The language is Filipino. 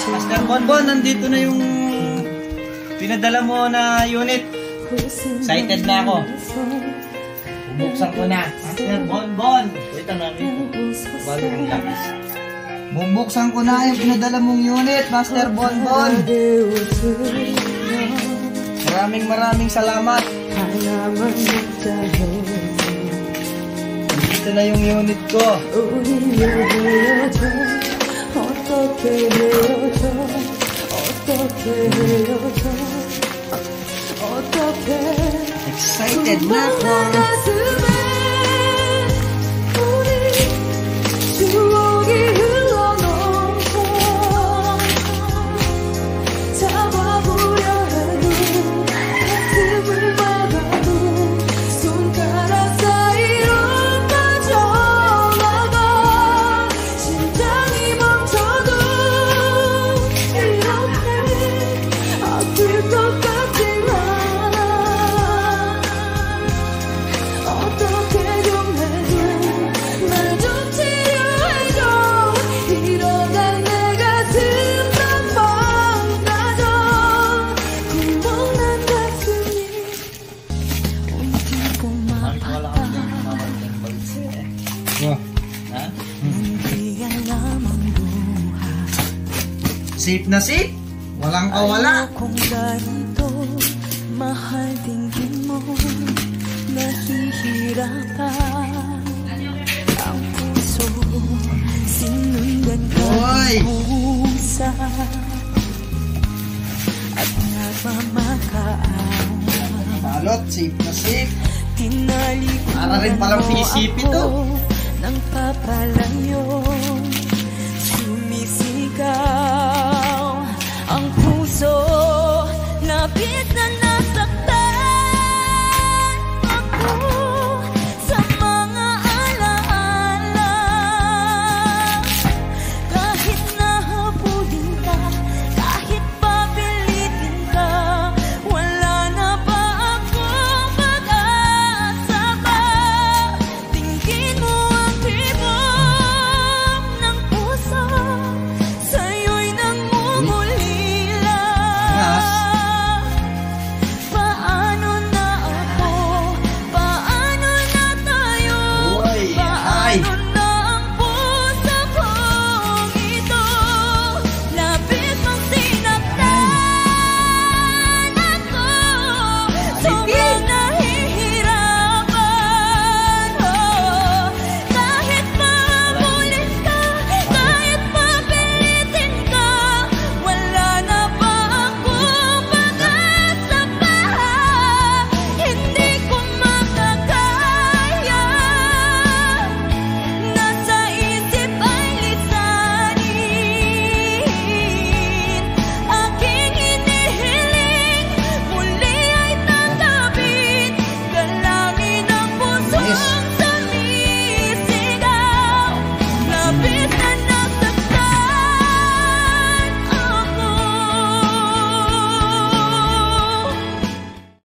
Master Bonbon, nandito na yung pinadala mo na unit. Excited na ako. Bubuksan ko na. Master Bonbon. Wait na namin. Bubuksan ko na yung pinadala mong unit, Master Bonbon. Maraming salamat. Dito na yung unit ko. Excited na ako. Safe na safe, walang kawala. Kung ganito, mahal tingin mo, nahihirapan ang puso, sinundan ka ng pusa at nagmamakaawa. Balot, safe na safe. Para rin palang PCP to. Nang papalayo, sumisigaw ang puso, labis na nasaktan ako sa mga alaala. Kahit nahabulin ka, kahit papilitin ka, wala na ba akong pag-asa pa? Tingin mo ang tibok ng puso, sa'yo'y nangungulila. Paano na ako? Paano na tayo? Paano na ang puso kong ito? Labis mong sinaktan ako, sobrang nahihirapan. Kahit mahabulin ka, kahit papilitin ka, wala na ba akong pag-asa pa? Hindi ko makakaya, nasa isip ay lisanin. Aking hinihiling, muli ay tanggapin, galangin ang puso.